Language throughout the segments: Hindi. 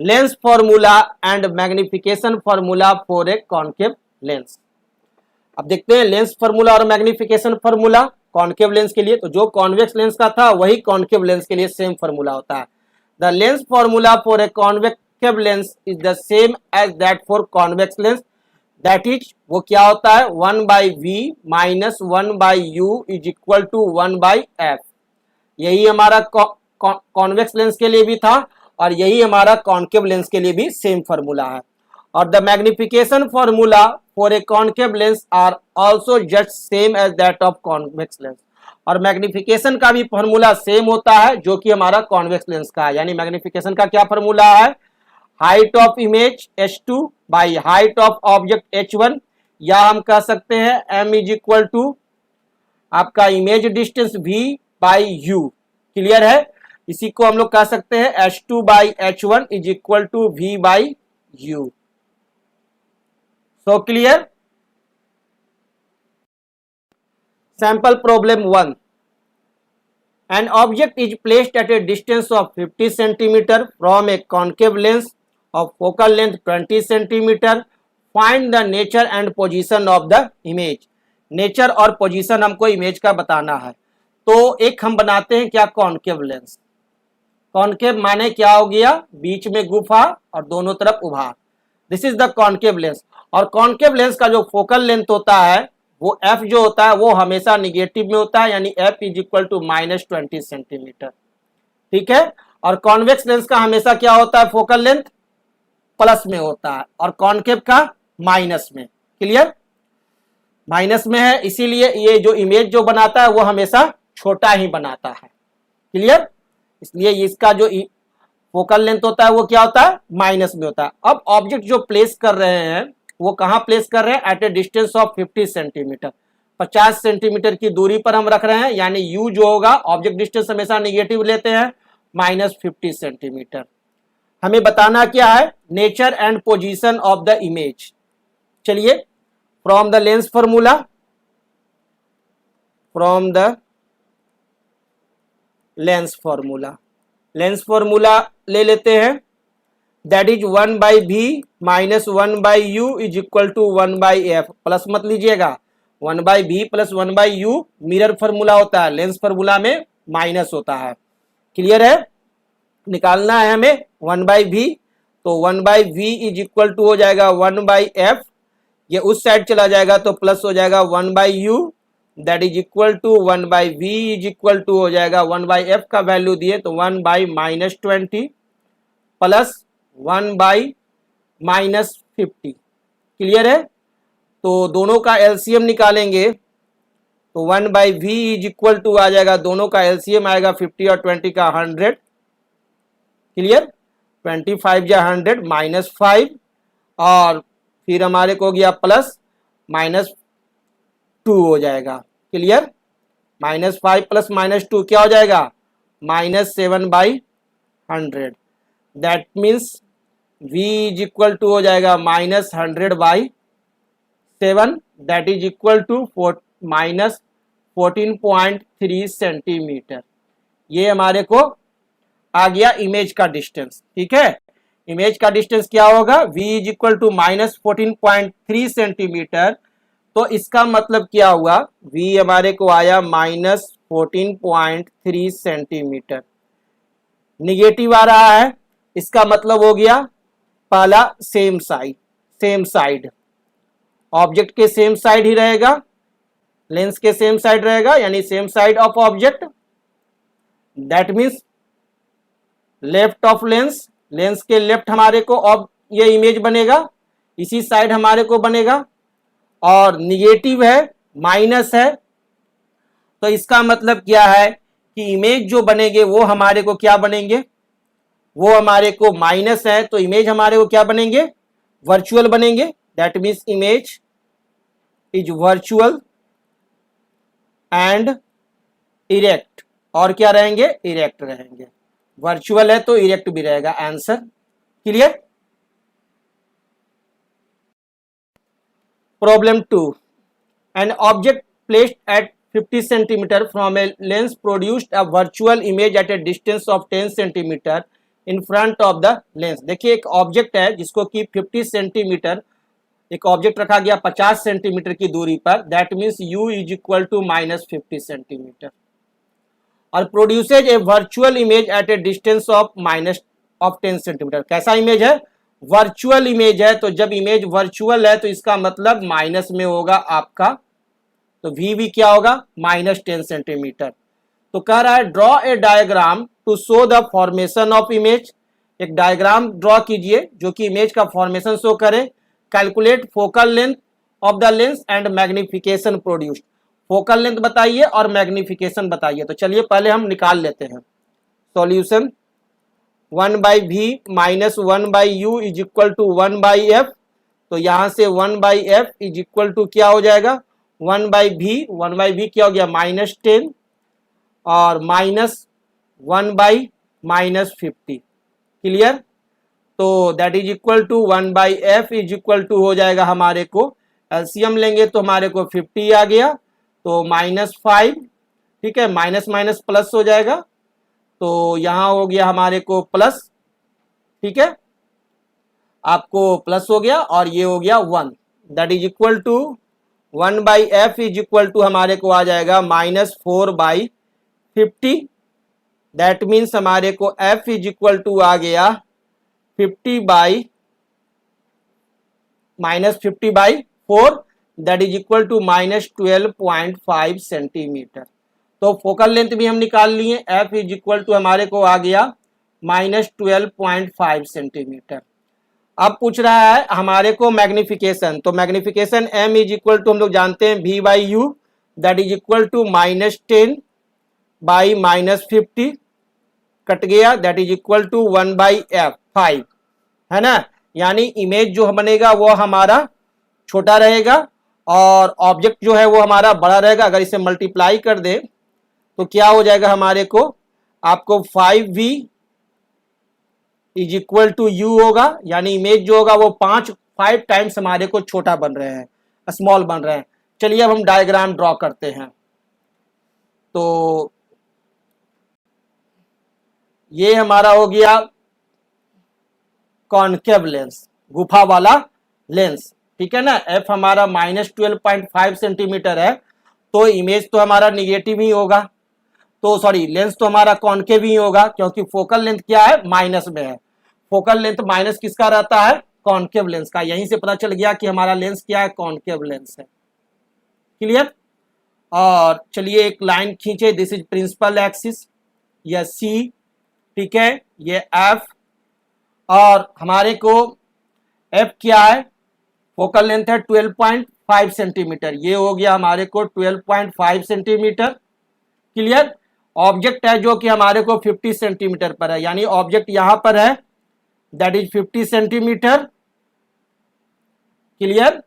Lens formula and magnification formula for a concave lens. अब देखते हैं लेंस फॉर्मूला और मैग्निफिकेशन फॉर्मूला कॉन्केव लेंस के लिए। तो जो कॉन्वेक्स लेंस का था वही कॉन्केव लेंस के लिए सेम फॉर्मूला होता है। The lens formula for a convective lens is the same as that for convex lens, that is वो क्या होता है 1/v minus 1/u is equal to 1/f। यही हमारा कॉन्वेक्स लेंस के लिए भी था और यही हमारा कॉन्केव लेंस के लिए भी सेम फॉर्मूला है। और the magnification formula for a concave lens are also just same as that of convex lens. और मैग्निफिकेशन का भी फॉर्मूला सेम होता है जो कि हमारा कॉन्वेक्स लेंस का है। यानी मैग्निफिकेशन का क्या फॉर्मूला है, height of image h2 by height of object h1, या हम कह सकते हैं m इज इक्वल टू आपका image distance v by u। Clear है। इसी को हम लोग कह सकते हैं h2 बाई h1 is equal to v by u। So clear. Sample problem 1। An object is placed at a distance of 50 cm from a concave lens of focal length 20 cm. Find the nature and position of the image. Nature और पोजीशन हमको इमेज का बताना है। तो एक हम बनाते हैं क्या, कॉन्केव लेंस। कॉन्केव माने क्या हो गया, बीच में गुफा और दोनों तरफ उभार। This is the concave lens. और कॉन्केव लेंस का जो फोकल लेंथ होता है वो f जो होता है वो हमेशा निगेटिव में होता है, यानी f is equal to -20 centimetre. ठीक है। और कॉन्वेक्स लेंस का हमेशा क्या होता है, फोकल लेंथ प्लस में होता है और कॉन्केव का माइनस में। क्लियर। माइनस में है इसीलिए ये जो इमेज जो बनाता है वो हमेशा छोटा ही बनाता है। क्लियर। इसलिए इसका जो फोकल लेंथ होता है वो क्या होता है, माइनस में होता है। अब ऑब्जेक्ट जो प्लेस कर रहे हैं वो कहां प्लेस कर रहे हैं, at a distance of 50 centimetre. 50 centimetre की दूरी पर हम रख रहे हैं, यानी u जो होगा, ऑब्जेक्ट डिस्टेंस हमेशा निगेटिव लेते हैं, -50 सेंटीमीटर। हमें बताना क्या है, nature and position of the image. चलिए from the lens formula, from the lens formula, lens formula ले लेते हैं। That is 1/v minus 1/u is equal to 1/f। Plus मत लीजिएगा, 1/v plus 1/u mirror formula होता है, लेंस फॉर्मूला में माइनस होता है। क्लियर है। निकालना है हमें 1/v, तो 1/v इज इक्वल टू हो जाएगा 1/f। ये उस साइड चला जाएगा तो प्लस हो जाएगा 1/u, that is equal to 1/v is equal to हो जाएगा 1/f का वैल्यू दिए तो 1/-20 प्लस 1/-50। क्लियर है। तो दोनों का एलसीएम निकालेंगे तो 1/v इज इक्वल टू आ जाएगा, दोनों का एलसीएम आएगा 50 और 20 का 100। क्लियर। 25 या 100 -5 और फिर हमारे को हो गया प्लस -2 हो जाएगा। क्लियर। -5 प्लस -2 क्या हो जाएगा, -7/100। That means v is equal to हो जाएगा -100/7, that is equal to -14.3 centimetre. ये हमारे को आ गया इमेज का डिस्टेंस। ठीक है। इमेज का डिस्टेंस क्या होगा, v is equal to -14.3 centimetre. तो इसका मतलब क्या हुआ, v हमारे को आया -14.3 सेंटीमीटर। निगेटिव आ रहा है, इसका मतलब हो गया पहला सेम साइड, ऑब्जेक्ट के सेम साइड ही रहेगा, लेंस के सेम साइड रहेगा, यानी same side of object. That means left of lens, lens के लेफ्ट हमारे को अब ये इमेज बनेगा, इसी साइड हमारे को बनेगा। और निगेटिव है, माइनस है, तो इसका मतलब क्या है कि इमेज जो बनेंगे वो हमारे को क्या बनेंगे, वो हमारे को माइनस है, तो इमेज हमारे को क्या बनेंगे, वर्चुअल बनेंगे। That means image is virtual and erect. और क्या रहेंगे, इरेक्ट रहेंगे। वर्चुअल है तो इरेक्ट भी रहेगा answer. Clear. Problem 2। An object placed at 50 cm from a lens produced a virtual image at a distance of 10 cm in front of the lens. देखिए एक ऑब्जेक्ट है जिसको कि 50 सेंटीमीटर, एक ऑब्जेक्ट रखा गया 50 सेंटीमीटर की दूरी पर, that means u is equal to -50 centimetre, और produces a virtual image at a distance of -10 centimetre. कैसा इमेज है? वर्चुअल इमेज है। तो जब इमेज वर्चुअल है तो इसका मतलब माइनस में होगा आपका, तो वी भी क्या होगा? -10 सेंटीमीटर। तो कह रहा है draw a diagram to show the formation of image. एक डायग्राम ड्रॉ कीजिए जो कि इमेज का फॉर्मेशन शो करे। Calculate focal length of the lens and magnification produced. Focal length बताइए और मैग्निफिकेशन बताइए। तो चलिए पहले हम निकाल लेते हैं solution. 1/v minus 1/u is equal to 1/f। तो यहां से 1/f इज इक्वल टू क्या हो जाएगा? 1/v, 1/v क्या हो गया? -10 और -1/-50। क्लियर? तो that is equal to 1/f is equal to हो जाएगा हमारे को, एलसीएम लेंगे तो हमारे को 50 आ गया, तो -5, ठीक है, माइनस माइनस प्लस हो जाएगा, तो यहां हो गया हमारे को प्लस, ठीक है, आपको प्लस हो गया, और ये हो गया 1, that is equal to 1/f is equal to हमारे को आ जाएगा -4/50। दैट मीन्स हमारे को f इज इक्वल टू आ गया 50/-50/4, that is equal to -12.5 centimetre. तो फोकल लेंथ भी हम निकाल लिए, f इज इक्वल टू हमारे को आ गया -12.5 सेंटीमीटर। अब पूछ रहा है हमारे को मैग्निफिकेशन, तो magnification m is equal to हम लोग जानते हैं v/u, that is equal to -10/-50 cut गया, दैट इज इक्वल टू 1/5, है ना। यानी इमेज जो बनेगा वो हमारा छोटा रहेगा और ऑब्जेक्ट जो है वो हमारा बड़ा रहेगा। अगर इसे मल्टीप्लाई कर दे तो क्या हो जाएगा हमारे को? आपको 5v is equal to u होगा, यानी इमेज जो होगा वो 5 टाइम्स हमारे को छोटा बन रहे हैं, स्मॉल बन रहे हैं। चलिए अब हम डायग्राम ड्रॉ करते हैं। तो ये हमारा हो गया कॉनकेव लेंस, गुफा वाला लेंस, ठीक है ना। एफ हमारा -12.5 सेंटीमीटर है, तो इमेज तो हमारा निगेटिव ही होगा, तो सॉरी लेंस तो हमारा कॉनकेव ही होगा, क्योंकि फोकल लेंथ क्या है? माइनस में है। फोकल लेंथ माइनस किसका रहता है? कॉनकेव लेंस का। यहीं से पता चल गया कि हमारा लेंस क्या है? कॉनकेव लेंस है। क्लियर? और चलिए एक लाइन खींचे, दिस इज प्रिंसिपल एक्सिस, यह सी, ठीक है, ये एफ, और हमारे को एफ क्या है? फोकल लेंथ है 12.5 सेंटीमीटर, ये हो गया हमारे को 12.5 सेंटीमीटर। क्लियर? ऑब्जेक्ट है जो कि हमारे को 50 सेंटीमीटर पर है, यानी ऑब्जेक्ट यहां पर है, दैट इज 50 सेंटीमीटर। क्लियर?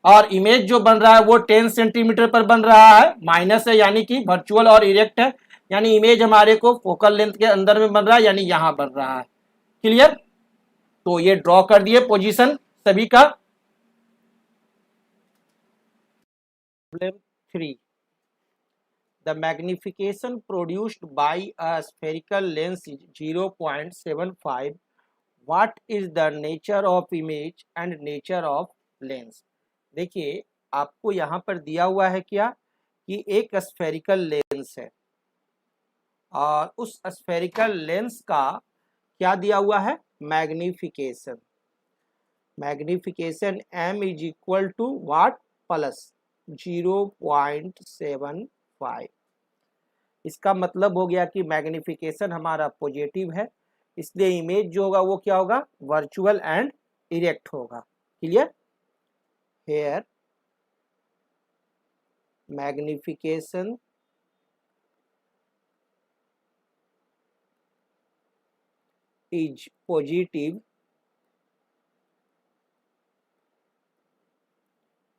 और इमेज जो बन रहा है वो 10 सेंटीमीटर पर बन रहा है, माइनस है यानी कि वर्चुअल और इरेक्ट है, यानी इमेज हमारे को फोकल लेंथ के अंदर में बन रहा है, यानी यहां बन रहा है। क्लियर? तो ये ड्रॉ कर दिए पोजीशन सभी का। Problem 3, the magnification produced by a spherical lens is 0.75. What is the nature of image and nature of lens? देखिए आपको यहां पर दिया हुआ है क्या कि एक स्फेरिकल लेंस है, और उस स्फेरिकल लेंस का क्या दिया हुआ है? Magnification. Magnification m is equal to what? Plus 0.75। इसका मतलब हो गया कि मैग्निफिकेशन हमारा पॉजिटिव है, इसलिए इमेज जो होगा वो क्या होगा? वर्चुअल एंड इरेक्ट होगा। Clear? Here magnification is positive,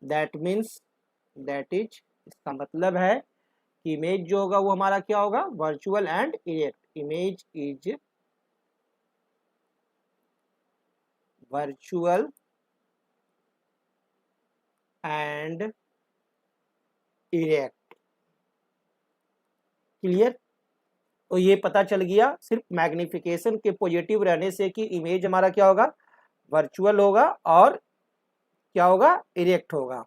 that means that is, इसका मतलब है कि इमेज जो होगा वो हमारा क्या होगा? Virtual and erect. Image is virtual and erect. Clear? तो ये पता चल गया सिर्फ मैग्निफिकेशन के पॉजिटिव रहने से कि इमेज हमारा क्या होगा, वर्चुअल होगा और क्या होगा, इरेक्ट होगा।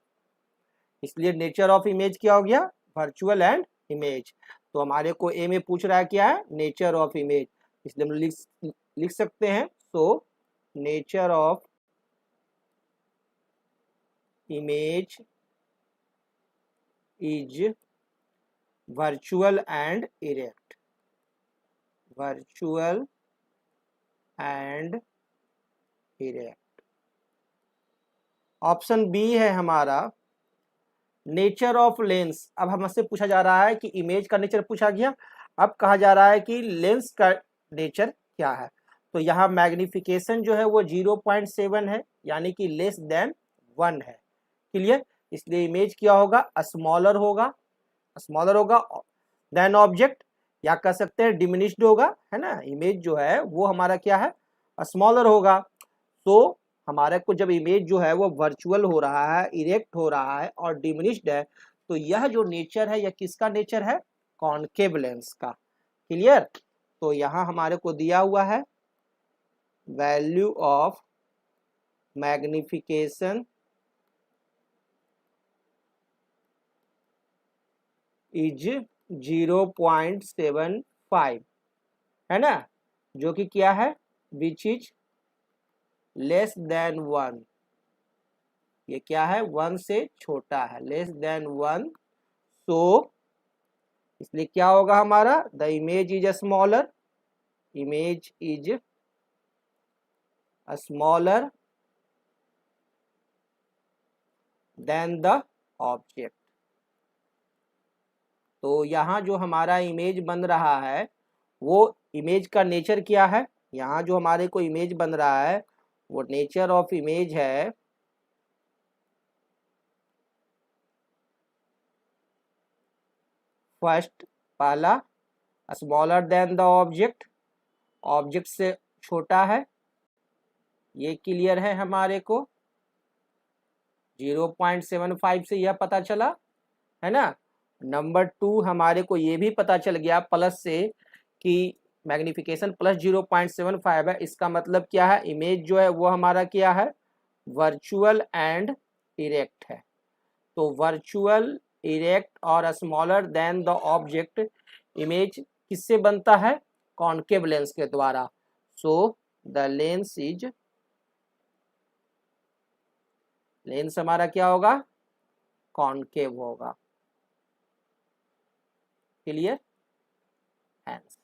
इसलिए नेचर ऑफ इमेज क्या हो गया, वर्चुअल एंड इमेज। तो हमारे को ए में पूछ रहा है क्या है, नेचर ऑफ इमेज, इसलिए हम लिख सकते हैं so nature of image is virtual and erect, virtual and erect. Option B है हमारा नेचर ऑफ लेंस। अब हमसे पूछा जा रहा है कि इमेज का नेचर पूछा गया, अब कहा जा रहा है कि लेंस का नेचर क्या है। तो यहाँ मैग्निफिकेशन जो है वो 0.7 है, यानी कि लेस देन 1 है। क्लियर, इसलिए इमेज क्या होगा, स्मॉलर होगा, स्मॉलर होगा देन ऑब्जेक्ट, या कह सकते हैं डिमिनिश्ड होगा, है ना। इमेज जो है वो हमारा क्या है, स्मॉलर होगा। तो हमारे को जब इमेज जो है वो वर्चुअल हो रहा है, इरेक्ट हो रहा है और डिमिनिश्ड है, तो यह जो नेचर है यह किसका नेचर है, कॉनकेव लेंस का। क्लियर, तो यहाँ हमारे को दिया हुआ है वैल्यू ऑफ मैग्निफिकेशन इज 0.75, है ना, जो कि क्या है, विच इज लेस देन 1। ये क्या है, 1 से छोटा है, लेस देन 1। सो इसलिए क्या होगा हमारा, the image is smaller, image is smaller than the object. तो यहाँ जो हमारा इमेज बन रहा है वो इमेज का नेचर क्या है, यहाँ जो हमारे को इमेज बन रहा है वो नेचर ऑफ इमेज है फर्स्ट, पहला smaller than the object, object से छोटा है, ये क्लियर है हमारे को। 0.75 से यह पता चला, है ना। नंबर 2 हमारे को ये भी पता चल गया प्लस से कि मैग्निफिकेशन प्लस 0.75 है, इसका मतलब क्या है, इमेज जो है वो हमारा क्या है, वर्चुअल एंड इरेक्ट है। तो वर्चुअल, इरेक्ट और smaller than the object image किससे बनता है, कॉनकेव लेंस के द्वारा। So the lens is, lens हमारा क्या होगा, कॉनकेव होगा। Clear, answer.